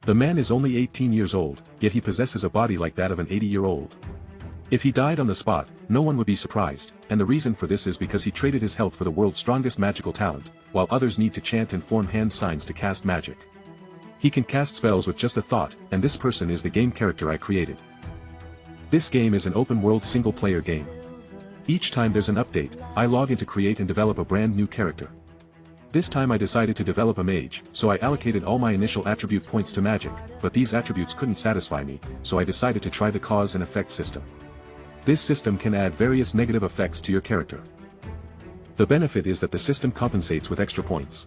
The man is only 18 years old, yet he possesses a body like that of an 80-year-old. If he died on the spot, no one would be surprised, and the reason for this is because he traded his health for the world's strongest magical talent, while others need to chant and form hand signs to cast magic. He can cast spells with just a thought, and this person is the game character I created. This game is an open-world single-player game. Each time there's an update, I log in to create and develop a brand new character. This time I decided to develop a mage, so I allocated all my initial attribute points to magic, but these attributes couldn't satisfy me, so I decided to try the cause and effect system. This system can add various negative effects to your character. The benefit is that the system compensates with extra points.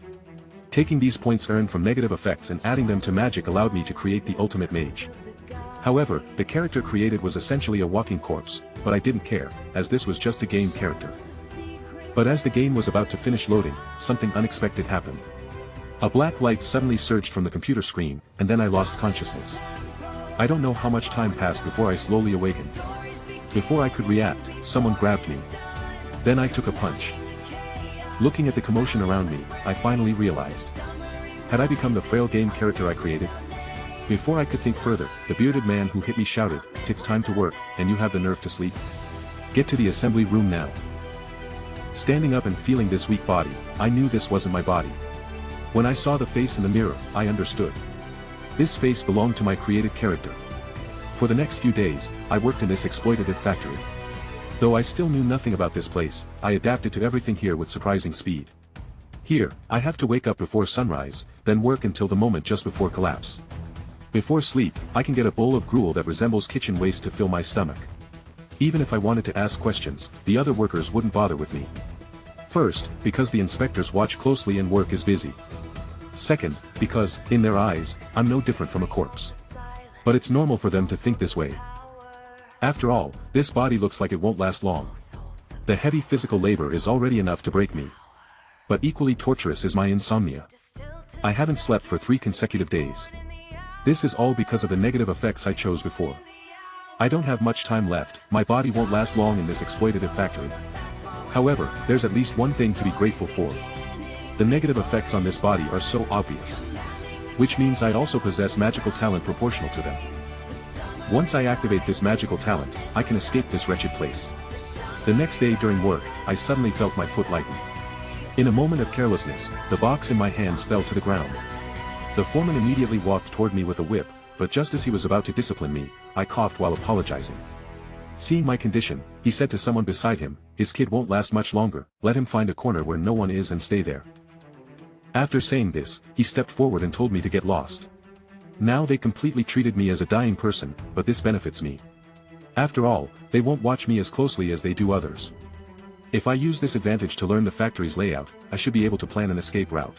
Taking these points earned from negative effects and adding them to magic allowed me to create the ultimate mage. However, the character created was essentially a walking corpse, but I didn't care, as this was just a game character. But as the game was about to finish loading, something unexpected happened. A black light suddenly surged from the computer screen, and then I lost consciousness. I don't know how much time passed before I slowly awakened. Before I could react, someone grabbed me. Then I took a punch. Looking at the commotion around me, I finally realized. Had I become the frail game character I created? Before I could think further, the bearded man who hit me shouted, "It's time to work, and you have the nerve to sleep? Get to the assembly room now." Standing up and feeling this weak body, I knew this wasn't my body. When I saw the face in the mirror, I understood. This face belonged to my created character. For the next few days, I worked in this exploitative factory. Though I still knew nothing about this place, I adapted to everything here with surprising speed. Here, I have to wake up before sunrise, then work until the moment just before collapse. Before sleep, I can get a bowl of gruel that resembles kitchen waste to fill my stomach. Even if I wanted to ask questions, the other workers wouldn't bother with me. First, because the inspectors watch closely and work is busy. Second, because, in their eyes, I'm no different from a corpse. But it's normal for them to think this way. After all, this body looks like it won't last long. The heavy physical labor is already enough to break me. But equally torturous is my insomnia. I haven't slept for 3 consecutive days. This is all because of the negative effects I chose before. I don't have much time left, my body won't last long in this exploitative factory. However, there's at least one thing to be grateful for. The negative effects on this body are so obvious. Which means I also possess magical talent proportional to them. Once I activate this magical talent, I can escape this wretched place. The next day during work, I suddenly felt my foot lighten. In a moment of carelessness, the box in my hands fell to the ground. The foreman immediately walked toward me with a whip, but just as he was about to discipline me, I coughed while apologizing. Seeing my condition, he said to someone beside him, "His kid won't last much longer, let him find a corner where no one is and stay there." After saying this, he stepped forward and told me to get lost. Now they completely treated me as a dying person, but this benefits me. After all, they won't watch me as closely as they do others. If I use this advantage to learn the factory's layout, I should be able to plan an escape route.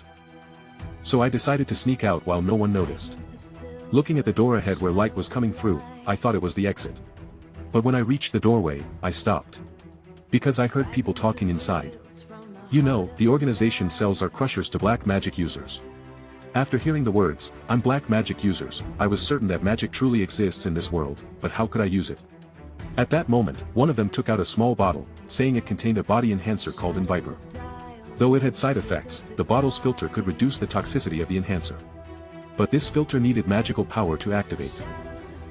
So I decided to sneak out while no one noticed. Looking at the door ahead where light was coming through, I thought it was the exit. But when I reached the doorway, I stopped. Because I heard people talking inside. You know, the organization sells our crushers to black magic users. After hearing the words, "I'm black magic users," I was certain that magic truly exists in this world, but how could I use it? At that moment, one of them took out a small bottle, saying it contained a body enhancer called Viper. Though it had side effects, the bottle's filter could reduce the toxicity of the enhancer. But this filter needed magical power to activate.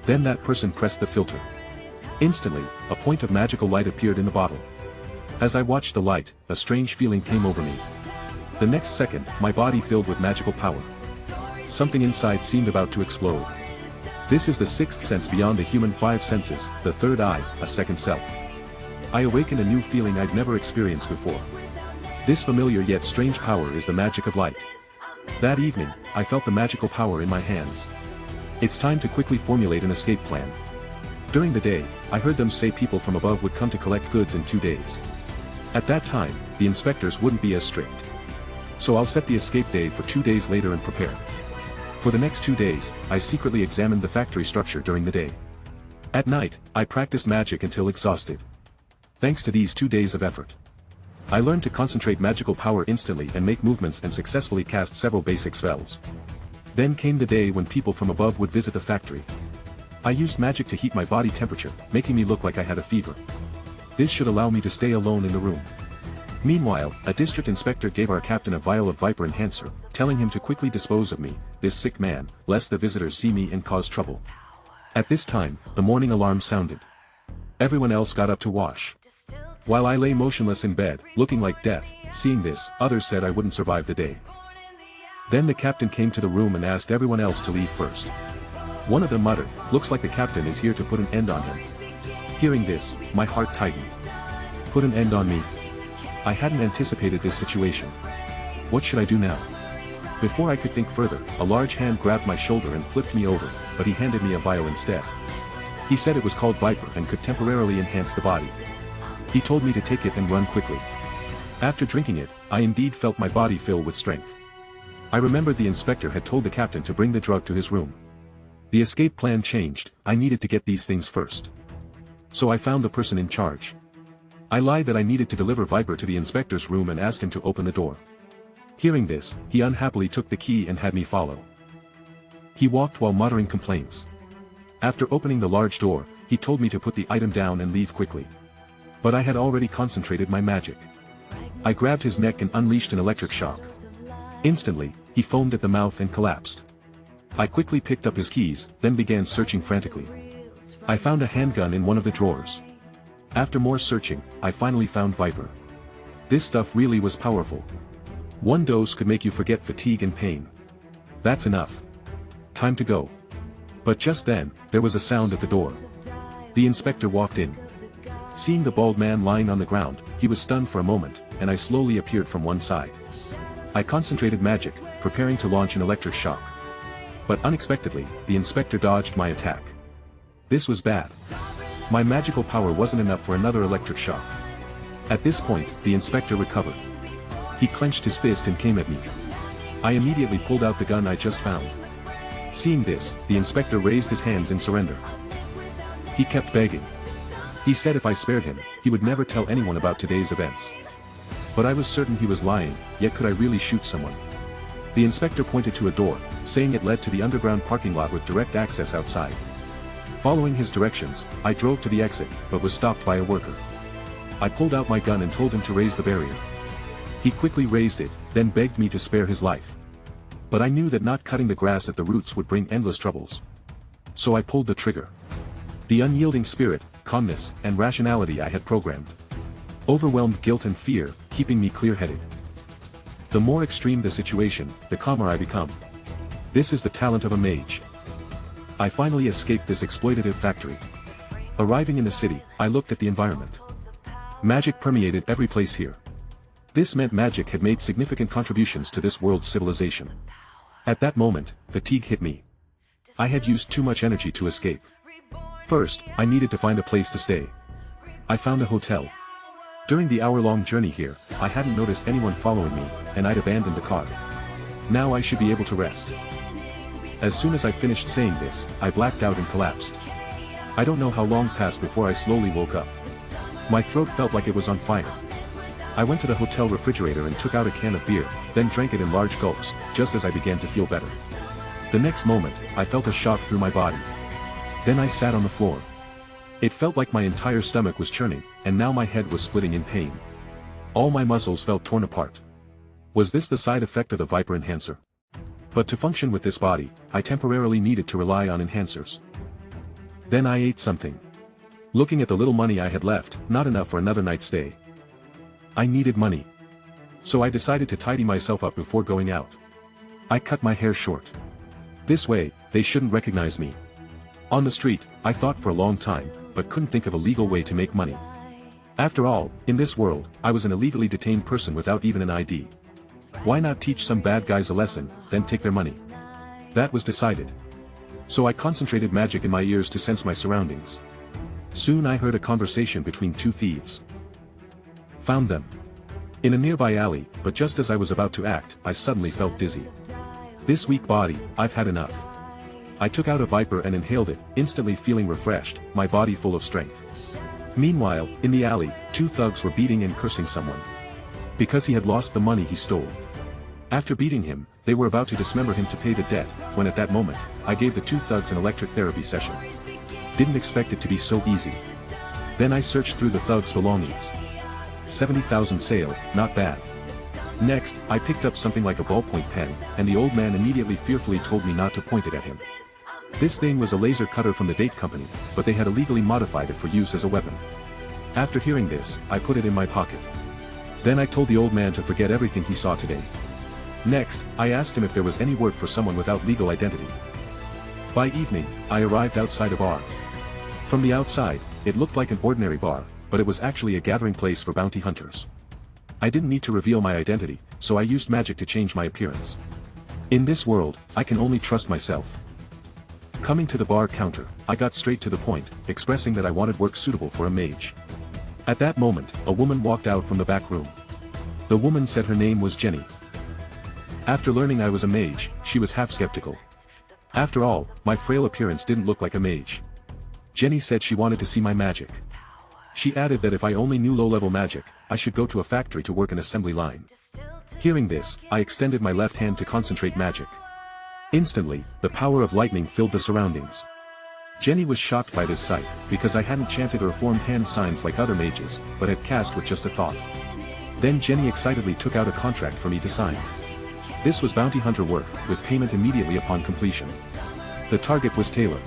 Then that person pressed the filter. Instantly, a point of magical light appeared in the bottle. As I watched the light, a strange feeling came over me. The next second, my body filled with magical power. Something inside seemed about to explode. This is the sixth sense beyond the human 5 senses, the third eye, a second self. I awakened a new feeling I'd never experienced before. This familiar yet strange power is the magic of light. That evening, I felt the magical power in my hands. It's time to quickly formulate an escape plan. During the day, I heard them say people from above would come to collect goods in 2 days. At that time, the inspectors wouldn't be as strict. So I'll set the escape day for 2 days later and prepare. For the next 2 days, I secretly examined the factory structure during the day. At night, I practiced magic until exhausted. Thanks to these 2 days of effort, I learned to concentrate magical power instantly and make movements and successfully cast several basic spells. Then came the day when people from above would visit the factory. I used magic to heat my body temperature, making me look like I had a fever. This should allow me to stay alone in the room. Meanwhile, a district inspector gave our captain a vial of Viper enhancer, telling him to quickly dispose of me, this sick man, lest the visitors see me and cause trouble. At this time, the morning alarm sounded. Everyone else got up to wash. While I lay motionless in bed, looking like death, seeing this, others said I wouldn't survive the day. Then the captain came to the room and asked everyone else to leave first. One of them muttered, "Looks like the captain is here to put an end on him." Hearing this, my heart tightened. Put an end on me? I hadn't anticipated this situation. What should I do now? Before I could think further, a large hand grabbed my shoulder and flipped me over, but he handed me a vial instead. He said it was called Viper and could temporarily enhance the body. He told me to take it and run quickly. After drinking it, I indeed felt my body fill with strength. I remembered the inspector had told the captain to bring the drug to his room. The escape plan changed, I needed to get these things first. So I found the person in charge. I lied that I needed to deliver Viper to the inspector's room and asked him to open the door. Hearing this, he unhappily took the key and had me follow. He walked while muttering complaints. After opening the large door, he told me to put the item down and leave quickly. But I had already concentrated my magic. I grabbed his neck and unleashed an electric shock. Instantly, he foamed at the mouth and collapsed. I quickly picked up his keys, then began searching frantically. I found a handgun in one of the drawers. After more searching, I finally found Viper. This stuff really was powerful. One dose could make you forget fatigue and pain. That's enough. Time to go. But just then, there was a sound at the door. The inspector walked in. Seeing the bald man lying on the ground, he was stunned for a moment, and I slowly appeared from one side. I concentrated magic, preparing to launch an electric shock. But unexpectedly, the inspector dodged my attack. This was bad. My magical power wasn't enough for another electric shock. At this point, the inspector recovered. He clenched his fist and came at me. I immediately pulled out the gun I just found. Seeing this, the inspector raised his hands in surrender. He kept begging. He said if I spared him, he would never tell anyone about today's events. But I was certain he was lying, yet could I really shoot someone? The inspector pointed to a door, saying it led to the underground parking lot with direct access outside. Following his directions, I drove to the exit, but was stopped by a worker. I pulled out my gun and told him to raise the barrier. He quickly raised it, then begged me to spare his life. But I knew that not cutting the grass at the roots would bring endless troubles. So I pulled the trigger. The unyielding spirit, calmness, and rationality I had programmed overwhelmed guilt and fear, keeping me clear-headed. The more extreme the situation, the calmer I become. This is the talent of a mage. I finally escaped this exploitative factory. Arriving in the city, I looked at the environment. Magic permeated every place here. This meant magic had made significant contributions to this world's civilization. At that moment, fatigue hit me. I had used too much energy to escape. First, I needed to find a place to stay. I found a hotel. During the hour-long journey here, I hadn't noticed anyone following me, and I'd abandoned the car. Now I should be able to rest. As soon as I finished saying this, I blacked out and collapsed. I don't know how long passed before I slowly woke up. My throat felt like it was on fire. I went to the hotel refrigerator and took out a can of beer, then drank it in large gulps, just as I began to feel better. The next moment, I felt a shock through my body. Then I sat on the floor. It felt like my entire stomach was churning, and now my head was splitting in pain. All my muscles felt torn apart. Was this the side effect of the Viper enhancer? But to function with this body, I temporarily needed to rely on enhancers. Then I ate something. Looking at the little money I had left, not enough for another night's stay. I needed money. So I decided to tidy myself up before going out. I cut my hair short. This way, they shouldn't recognize me. On the street, I thought for a long time, but couldn't think of a legal way to make money. After all, in this world, I was an illegally detained person without even an ID. Why not teach some bad guys a lesson, then take their money? That was decided. So I concentrated magic in my ears to sense my surroundings. Soon I heard a conversation between two thieves. Found them. In a nearby alley, but just as I was about to act, I suddenly felt dizzy. This weak body, I've had enough. I took out a Viper and inhaled it, instantly feeling refreshed, my body full of strength. Meanwhile, in the alley, two thugs were beating and cursing someone. Because he had lost the money he stole. After beating him, they were about to dismember him to pay the debt, when at that moment, I gave the two thugs an electric therapy session. Didn't expect it to be so easy. Then I searched through the thugs' belongings. 70,000 sale, not bad. Next, I picked up something like a ballpoint pen, and the old man immediately fearfully told me not to point it at him. This thing was a laser cutter from the date company, but they had illegally modified it for use as a weapon. After hearing this, I put it in my pocket. Then I told the old man to forget everything he saw today. Next, I asked him if there was any work for someone without legal identity. By evening, I arrived outside a bar. From the outside, it looked like an ordinary bar, but it was actually a gathering place for bounty hunters. I didn't need to reveal my identity, so I used magic to change my appearance. In this world, I can only trust myself. Coming to the bar counter, I got straight to the point, expressing that I wanted work suitable for a mage. At that moment, a woman walked out from the back room. The woman said her name was Jenny. After learning I was a mage, she was half skeptical. After all, my frail appearance didn't look like a mage. Jenny said she wanted to see my magic. She added that if I only knew low-level magic, I should go to a factory to work an assembly line. Hearing this, I extended my left hand to concentrate magic. Instantly, the power of lightning filled the surroundings. Jenny was shocked by this sight, because I hadn't chanted or formed hand signs like other mages, but had cast with just a thought. Then Jenny excitedly took out a contract for me to sign. This was bounty hunter work, with payment immediately upon completion. The target was Taylor.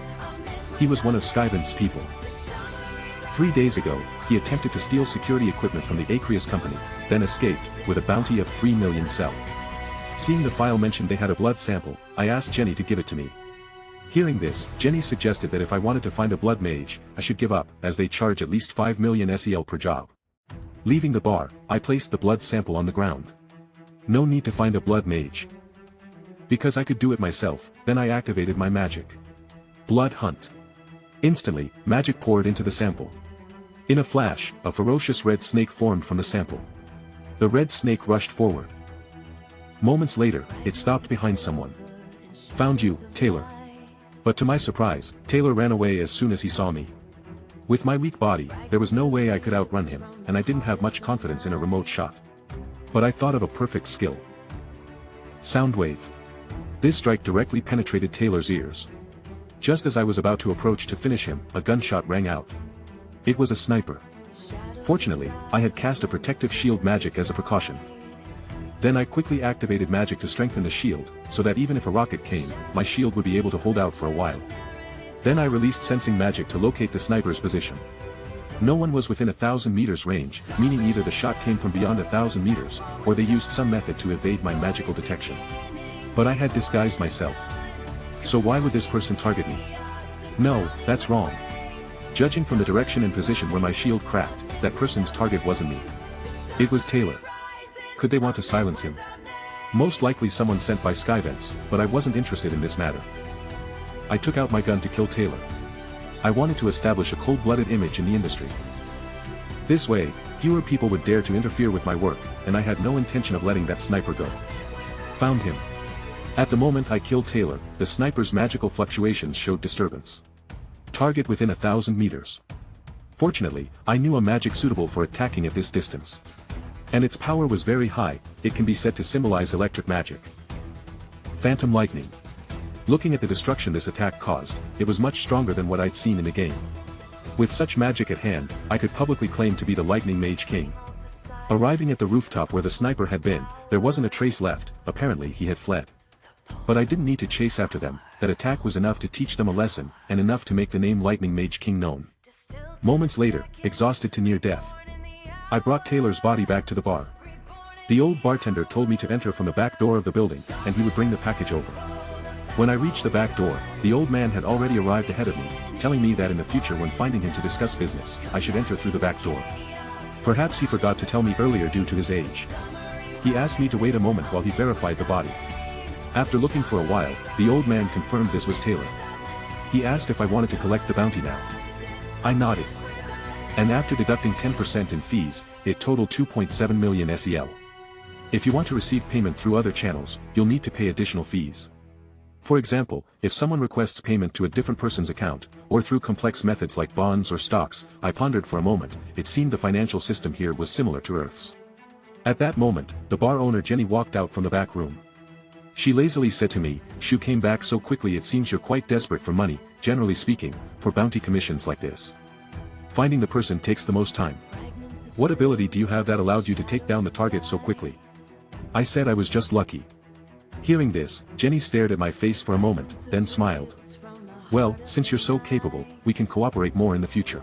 He was one of Skyvent's people. 3 days ago, he attempted to steal security equipment from the Acreus company, then escaped, with a bounty of 3 million sell. Seeing the file mentioned they had a blood sample, I asked Jenny to give it to me. Hearing this, Jenny suggested that if I wanted to find a blood mage, I should give up, as they charge at least 5 million SEL per job. Leaving the bar, I placed the blood sample on the ground. No need to find a blood mage. Because I could do it myself, then I activated my magic. Blood hunt. Instantly, magic poured into the sample. In a flash, a ferocious red snake formed from the sample. The red snake rushed forward. Moments later, it stopped behind someone. Found you, Taylor. But to my surprise, Taylor ran away as soon as he saw me. With my weak body, there was no way I could outrun him, and I didn't have much confidence in a remote shot. But I thought of a perfect skill. Sound wave. This strike directly penetrated Taylor's ears. Just as I was about to approach to finish him, a gunshot rang out. It was a sniper. Fortunately, I had cast a protective shield magic as a precaution. Then I quickly activated magic to strengthen the shield, so that even if a rocket came, my shield would be able to hold out for a while. Then I released sensing magic to locate the sniper's position. No one was within 1,000 meters range, meaning either the shot came from beyond 1,000 meters, or they used some method to evade my magical detection. But I had disguised myself. So why would this person target me? No, that's wrong. Judging from the direction and position where my shield cracked, that person's target wasn't me. It was Taylor. Could they want to silence him? Most likely someone sent by Skyvents, but I wasn't interested in this matter. I took out my gun to kill Taylor. I wanted to establish a cold-blooded image in the industry. This way, fewer people would dare to interfere with my work, and I had no intention of letting that sniper go. Found him. At the moment I killed Taylor, the sniper's magical fluctuations showed disturbance. Target within 1,000 meters. Fortunately, I knew a magic suitable for attacking at this distance. And its power was very high, it can be said to symbolize electric magic. Phantom lightning. Looking at the destruction this attack caused, it was much stronger than what I'd seen in the game. With such magic at hand, I could publicly claim to be the Lightning Mage King. Arriving at the rooftop where the sniper had been, there wasn't a trace left, apparently he had fled. But I didn't need to chase after them, that attack was enough to teach them a lesson, and enough to make the name Lightning Mage King known. Moments later, exhausted to near death, I brought Taylor's body back to the bar. The old bartender told me to enter from the back door of the building, and he would bring the package over. When I reached the back door, the old man had already arrived ahead of me, telling me that in the future when finding him to discuss business, I should enter through the back door. Perhaps he forgot to tell me earlier due to his age. He asked me to wait a moment while he verified the body. After looking for a while, the old man confirmed this was Taylor. He asked if I wanted to collect the bounty now. I nodded. And after deducting 10% in fees, it totaled 2.7 million SEL. If you want to receive payment through other channels, you'll need to pay additional fees. For example, if someone requests payment to a different person's account, or through complex methods like bonds or stocks, I pondered for a moment, it seemed the financial system here was similar to Earth's. At that moment, the bar owner Jenny walked out from the back room. She lazily said to me, "You came back so quickly, it seems you're quite desperate for money, generally speaking, for bounty commissions like this. Finding the person takes the most time." What ability do you have that allowed you to take down the target so quickly? I said I was just lucky. Hearing this, Jenny stared at my face for a moment, then smiled. Well, since you're so capable, we can cooperate more in the future.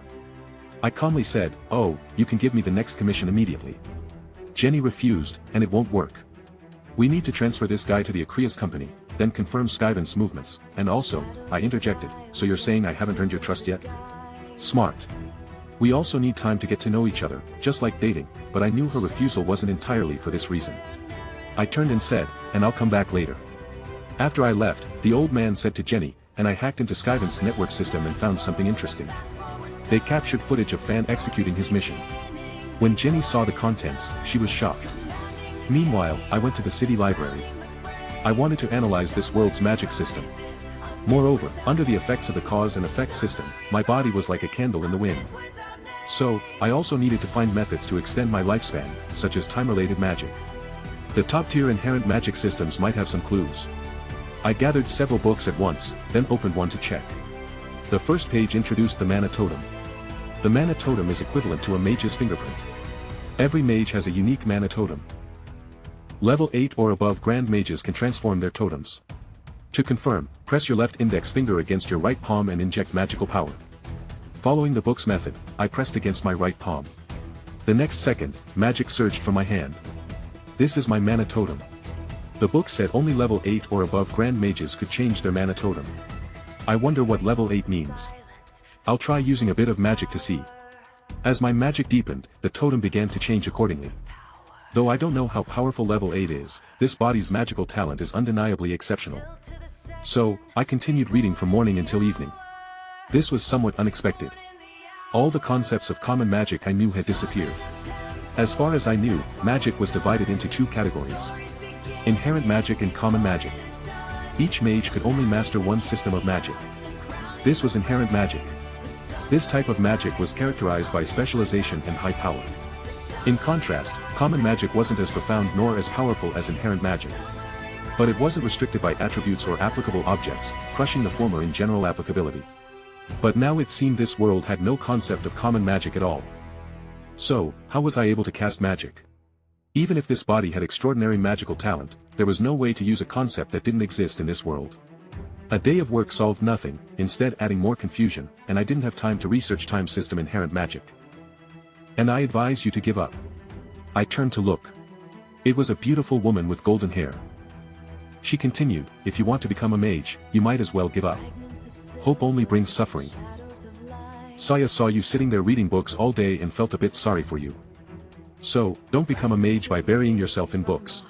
I calmly said, oh, you can give me the next commission immediately. Jenny refused, and it won't work. We need to transfer this guy to the Akrias company, then confirm Skyven's movements, and also, I interjected, so you're saying I haven't earned your trust yet? Smart. We also need time to get to know each other, just like dating, but I knew her refusal wasn't entirely for this reason. I turned and said, and I'll come back later. After I left, the old man said to Jenny, and I hacked into Skyven's network system and found something interesting. They captured footage of Fan executing his mission. When Jenny saw the contents, she was shocked. Meanwhile, I went to the city library. I wanted to analyze this world's magic system. Moreover, under the effects of the cause and effect system, my body was like a candle in the wind. So, I also needed to find methods to extend my lifespan, such as time-related magic. The top-tier inherent magic systems might have some clues. I gathered several books at once, then opened one to check. The first page introduced the mana totem. The mana totem is equivalent to a mage's fingerprint. Every mage has a unique mana totem. Level 8 or above grand mages can transform their totems. To confirm, press your left index finger against your right palm and inject magical power. Following the book's method, I pressed against my right palm. The next second, magic surged from my hand. This is my mana totem. The book said only level 8 or above grand mages could change their mana totem. I wonder what level 8 means. I'll try using a bit of magic to see. As my magic deepened, the totem began to change accordingly. Though I don't know how powerful level 8 is, this body's magical talent is undeniably exceptional. So, I continued reading from morning until evening. This was somewhat unexpected. All the concepts of common magic I knew had disappeared. As far as I knew, magic was divided into two categories: inherent magic and common magic. Each mage could only master one system of magic. This was inherent magic. This type of magic was characterized by specialization and high power. In contrast, common magic wasn't as profound nor as powerful as inherent magic. But it wasn't restricted by attributes or applicable objects, crushing the former in general applicability. But now it seemed this world had no concept of common magic at all. So, how was I able to cast magic? Even if this body had extraordinary magical talent, there was no way to use a concept that didn't exist in this world. A day of work solved nothing, instead adding more confusion, and I didn't have time to research time system inherent magic. And I advise you to give up. I turned to look. It was a beautiful woman with golden hair. She continued, if you want to become a mage, you might as well give up. Hope only brings suffering. Saya saw you sitting there reading books all day and felt a bit sorry for you. So, don't become a mage by burying yourself in books.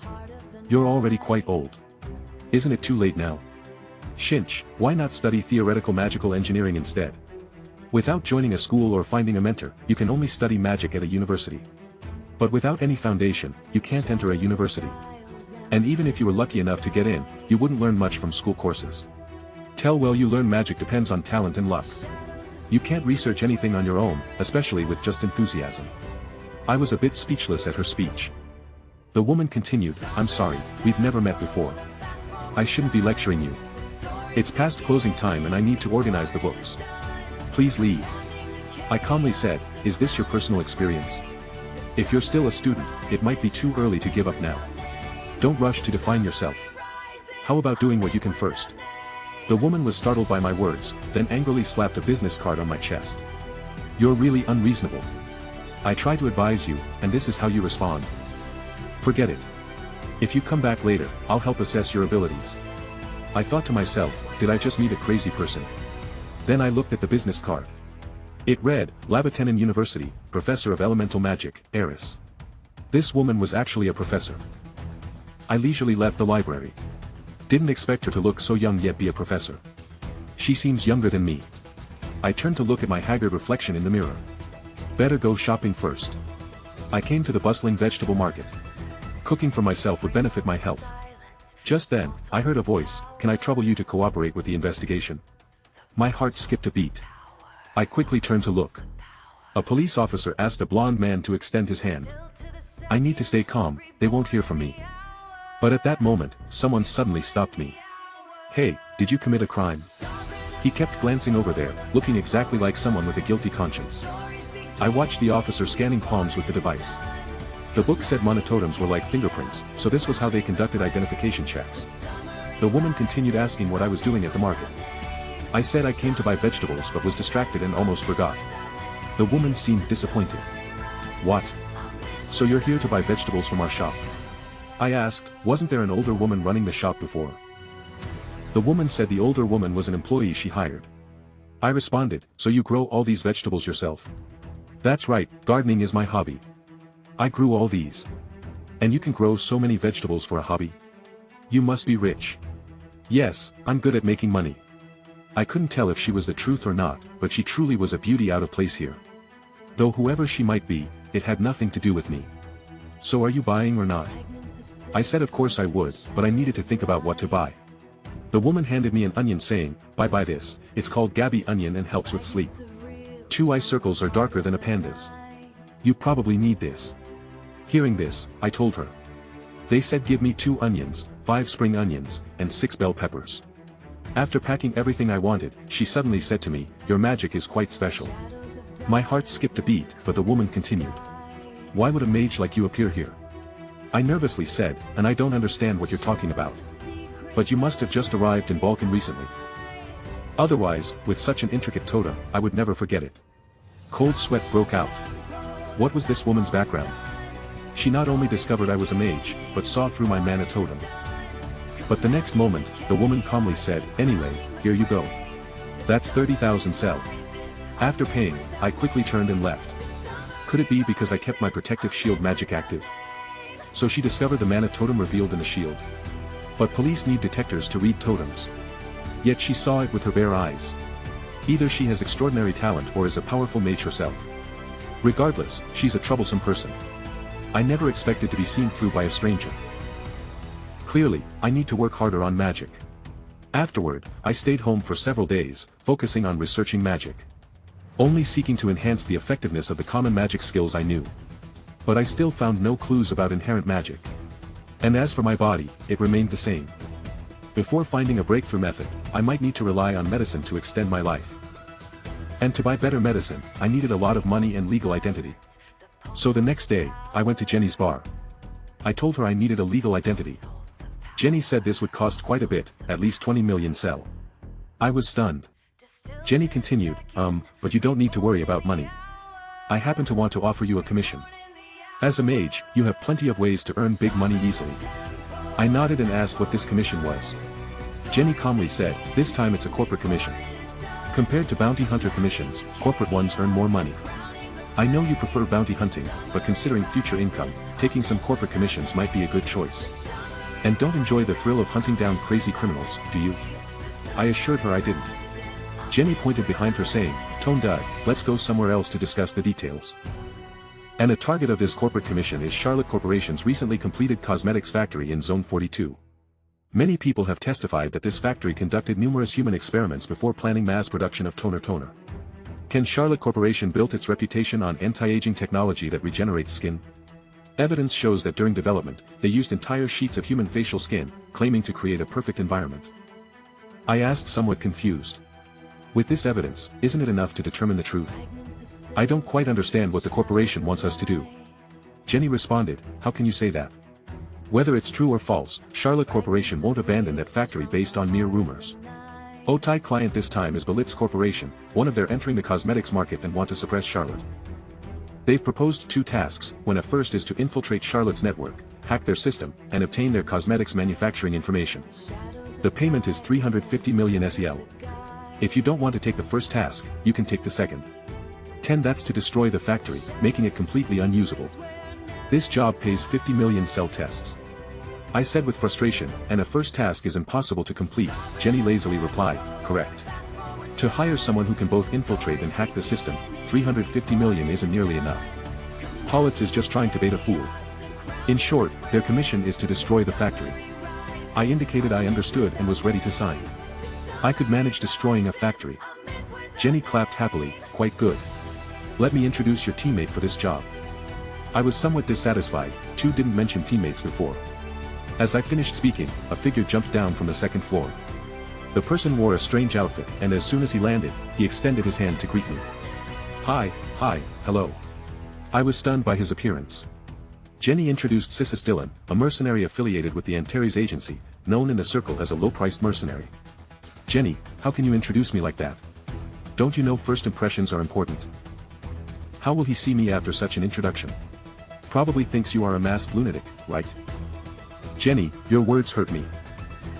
You're already quite old. Isn't it too late now? Shinch, why not study theoretical magical engineering instead? Without joining a school or finding a mentor, you can only study magic at a university. But without any foundation, you can't enter a university. And even if you were lucky enough to get in, you wouldn't learn much from school courses. Tell well you learn magic depends on talent and luck. You can't research anything on your own, especially with just enthusiasm. I was a bit speechless at her speech. The woman continued, I'm sorry, we've never met before. I shouldn't be lecturing you. It's past closing time and I need to organize the books. Please leave. I calmly said, is this your personal experience? If you're still a student, it might be too early to give up now. Don't rush to define yourself. How about doing what you can first? The woman was startled by my words, then angrily slapped a business card on my chest. You're really unreasonable. I try to advise you, and this is how you respond. Forget it. If you come back later, I'll help assess your abilities. I thought to myself, did I just meet a crazy person? Then I looked at the business card. It read, Labatenin University, Professor of Elemental Magic, Eris. This woman was actually a professor. I leisurely left the library. Didn't expect her to look so young yet be a professor. She seems younger than me. I turned to look at my haggard reflection in the mirror. Better go shopping first. I came to the bustling vegetable market. Cooking for myself would benefit my health. Just then, I heard a voice, can I trouble you to cooperate with the investigation? My heart skipped a beat. I quickly turned to look. A police officer asked a blond man to extend his hand. I need to stay calm, they won't hear from me. But at that moment, someone suddenly stopped me. Hey, did you commit a crime? He kept glancing over there, looking exactly like someone with a guilty conscience. I watched the officer scanning palms with the device. The book said monototems were like fingerprints, so this was how they conducted identification checks. The woman continued asking what I was doing at the market. I said I came to buy vegetables but was distracted and almost forgot. The woman seemed disappointed. What? So you're here to buy vegetables from our shop? I asked, wasn't there an older woman running the shop before? The woman said the older woman was an employee she hired. I responded, so you grow all these vegetables yourself? That's right, gardening is my hobby. I grew all these. And you can grow so many vegetables for a hobby? You must be rich. Yes, I'm good at making money. I couldn't tell if she was the truth or not, but she truly was a beauty out of place here. Though whoever she might be, it had nothing to do with me. So are you buying or not? I said of course I would, but I needed to think about what to buy. The woman handed me an onion saying, buy this, it's called Gabi onion and helps with sleep. 2 eye circles are darker than a panda's. You probably need this. Hearing this, I told her. They said give me 2 onions, 5 spring onions, and 6 bell peppers. After packing everything I wanted, she suddenly said to me, your magic is quite special. My heart skipped a beat, but the woman continued. Why would a mage like you appear here? I nervously said, and I don't understand what you're talking about. But you must have just arrived in Balkan recently. Otherwise, with such an intricate totem, I would never forget it. Cold sweat broke out. What was this woman's background? She not only discovered I was a mage, but saw through my mana totem. But the next moment, the woman calmly said, anyway, here you go. That's 30,000 sell. After paying, I quickly turned and left. Could it be because I kept my protective shield magic active? So she discovered the mana totem revealed in the shield. But police need detectors to read totems. Yet she saw it with her bare eyes. Either she has extraordinary talent or is a powerful mage herself. Regardless, she's a troublesome person. I never expected to be seen through by a stranger. Clearly, I need to work harder on magic. Afterward, I stayed home for several days, focusing on researching magic. Only seeking to enhance the effectiveness of the common magic skills I knew. But I still found no clues about inherent magic. And as for my body, it remained the same. Before finding a breakthrough method, I might need to rely on medicine to extend my life. And to buy better medicine, I needed a lot of money and legal identity. So the next day, I went to Jenny's bar. I told her I needed a legal identity. Jenny said this would cost quite a bit, at least 20 million sell. I was stunned. Jenny continued, but you don't need to worry about money. I happen to want to offer you a commission. As a mage, you have plenty of ways to earn big money easily. I nodded and asked what this commission was. Jenny calmly said, this time it's a corporate commission. Compared to bounty hunter commissions, corporate ones earn more money. I know you prefer bounty hunting, but considering future income, taking some corporate commissions might be a good choice. And don't enjoy the thrill of hunting down crazy criminals, do you? I assured her I didn't. Jenny pointed behind her saying, Tone Dud, let's go somewhere else to discuss the details. And a target of this corporate commission is Charlotte Corporation's recently completed cosmetics factory in Zone 42. Many people have testified that this factory conducted numerous human experiments before planning mass production of toner. Can Charlotte Corporation built its reputation on anti-aging technology that regenerates skin? Evidence shows that during development, they used entire sheets of human facial skin, claiming to create a perfect environment. I asked somewhat confused. With this evidence, isn't it enough to determine the truth? I don't quite understand what the corporation wants us to do. Jenny responded, how can you say that? Whether it's true or false, Charlotte Corporation won't abandon that factory based on mere rumors. Otai client this time is Belitz Corporation, one of their entering the cosmetics market and want to suppress Charlotte. They've proposed 2 tasks, when a first is to infiltrate Charlotte's network, hack their system, and obtain their cosmetics manufacturing information. The payment is 350 million SEL. If you don't want to take the first task, you can take the second. 10 that's to destroy the factory, making it completely unusable. This job pays 50 million cell tests. I said with frustration, and a first task is impossible to complete, Jenny lazily replied, correct. To hire someone who can both infiltrate and hack the system, 350 million isn't nearly enough. Politz is just trying to bait a fool. In short, their commission is to destroy the factory. I indicated I understood and was ready to sign. I could manage destroying a factory. Jenny clapped happily, quite good. Let me introduce your teammate for this job. I was somewhat dissatisfied, 2 didn't mention teammates before. As I finished speaking, a figure jumped down from the 2nd floor. The person wore a strange outfit, and as soon as he landed, he extended his hand to greet me. Hi, hello. I was stunned by his appearance. Jenny introduced Sissus Dylan, a mercenary affiliated with the Antares agency, known in the circle as a low-priced mercenary. Jenny, how can you introduce me like that? Don't you know first impressions are important? How will he see me after such an introduction? Probably thinks you are a masked lunatic, right? Jenny, your words hurt me.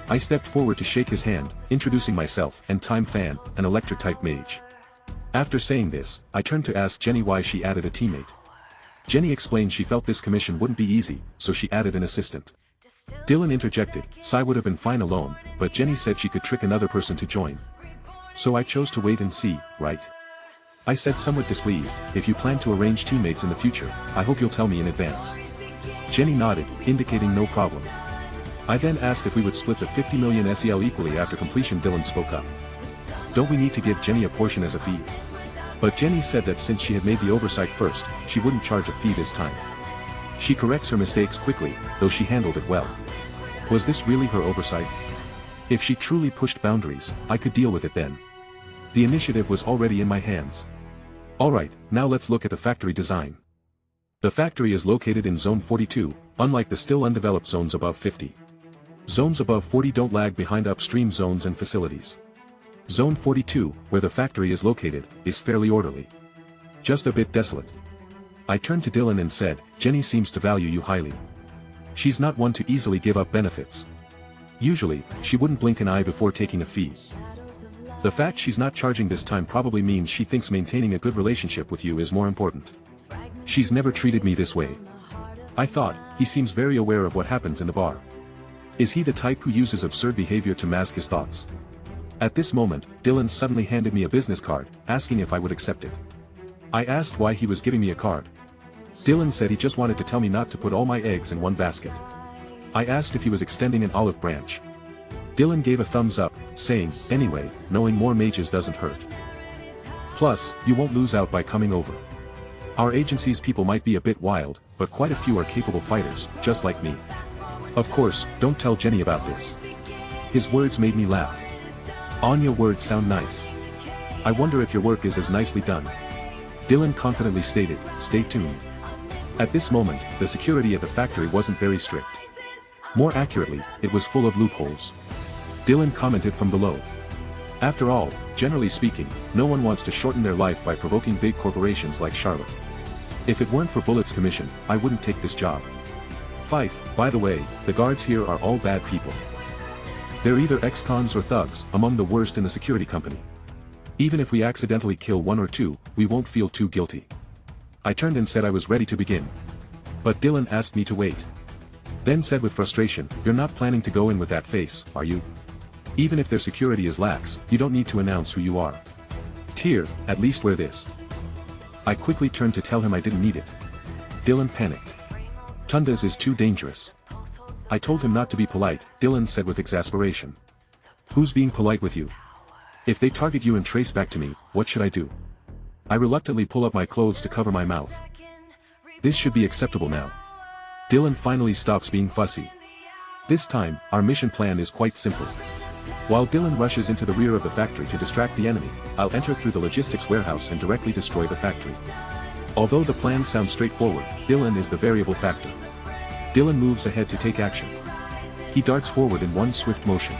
I stepped forward to shake his hand, introducing myself and Time Fan, an electric-type mage. After saying this, I turned to ask Jenny why she added a teammate. Jenny explained she felt this commission wouldn't be easy, so she added an assistant. Dylan interjected, Sai would have been fine alone, but Jenny said she could trick another person to join. So I chose to wait and see, right? I said somewhat displeased, if you plan to arrange teammates in the future, I hope you'll tell me in advance. Jenny nodded, indicating no problem. I then asked if we would split the 50 million SEL equally after completion. Dylan spoke up. Don't we need to give Jenny a portion as a fee? But Jenny said that since she had made the oversight first, she wouldn't charge a fee this time. She corrects her mistakes quickly, though she handled it well. Was this really her oversight? If she truly pushed boundaries, I could deal with it then. The initiative was already in my hands. Alright, now let's look at the factory design. The factory is located in Zone 42, unlike the still undeveloped zones above 50. Zones above 40 don't lag behind upstream zones and facilities. Zone 42, where the factory is located, is fairly orderly. Just a bit desolate. I turned to Dylan and said, Jenny seems to value you highly. She's not one to easily give up benefits. Usually, she wouldn't blink an eye before taking a fee. The fact she's not charging this time probably means she thinks maintaining a good relationship with you is more important. She's never treated me this way. I thought, he seems very aware of what happens in the bar. Is he the type who uses absurd behavior to mask his thoughts? At this moment, Dylan suddenly handed me a business card, asking if I would accept it. I asked why he was giving me a card. Dylan said he just wanted to tell me not to put all my eggs in one basket. I asked if he was extending an olive branch. Dylan gave a thumbs up, saying, anyway, knowing more mages doesn't hurt. Plus, you won't lose out by coming over. Our agency's people might be a bit wild, but quite a few are capable fighters, just like me. Of course, don't tell Jenny about this. His words made me laugh. On your words sound nice. I wonder if your work is as nicely done. Dylan confidently stated, stay tuned. At this moment, the security at the factory wasn't very strict. More accurately, it was full of loopholes. Dylan commented from below. After all, generally speaking, no one wants to shorten their life by provoking big corporations like Charlotte. If it weren't for Bullet's commission, I wouldn't take this job. Fife, by the way, the guards here are all bad people. They're either ex-cons or thugs, among the worst in the security company. Even if we accidentally kill one or two, we won't feel too guilty. I turned and said I was ready to begin. But Dylan asked me to wait. Then said with frustration, you're not planning to go in with that face, are you? Even if their security is lax, you don't need to announce who you are. Tear, at least wear this. I quickly turned to tell him I didn't need it. Dylan panicked. Tundas is too dangerous. I told him not to be polite, Dylan said with exasperation. Who's being polite with you? If they target you and trace back to me, what should I do? I reluctantly pull up my clothes to cover my mouth. This should be acceptable now. Dylan finally stops being fussy. This time, our mission plan is quite simple. While Dylan rushes into the rear of the factory to distract the enemy, I'll enter through the logistics warehouse and directly destroy the factory. Although the plan sounds straightforward, Dylan is the variable factor. Dylan moves ahead to take action. He darts forward in one swift motion.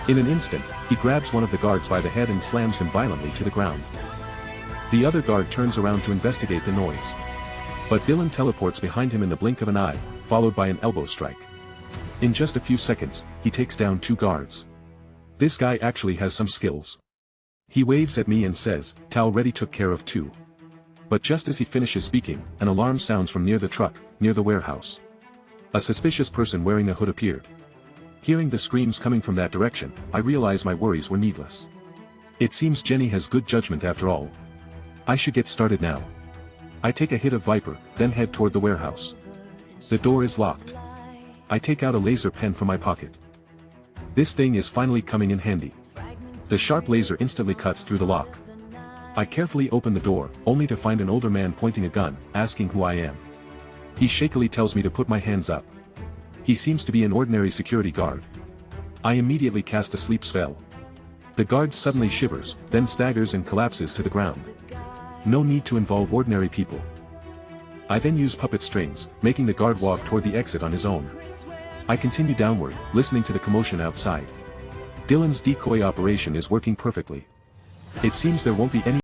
In an instant, he grabs one of the guards by the head and slams him violently to the ground. The other guard turns around to investigate the noise. But Dylan teleports behind him in the blink of an eye, followed by an elbow strike. In just a few seconds, he takes down two guards. This guy actually has some skills. He waves at me and says, Tal already took care of two. But just as he finishes speaking, an alarm sounds from near the truck, near the warehouse. A suspicious person wearing a hood appeared. Hearing the screams coming from that direction, I realize my worries were needless. It seems Jenny has good judgment after all. I should get started now. I take a hit of Viper, then head toward the warehouse. The door is locked. I take out a laser pen from my pocket. This thing is finally coming in handy. The sharp laser instantly cuts through the lock. I carefully open the door, only to find an older man pointing a gun, asking who I am. He shakily tells me to put my hands up. He seems to be an ordinary security guard. I immediately cast a sleep spell. The guard suddenly shivers, then staggers and collapses to the ground. No need to involve ordinary people. I then use puppet strings, making the guard walk toward the exit on his own. I continue downward, listening to the commotion outside. Dylan's decoy operation is working perfectly. It seems there won't be any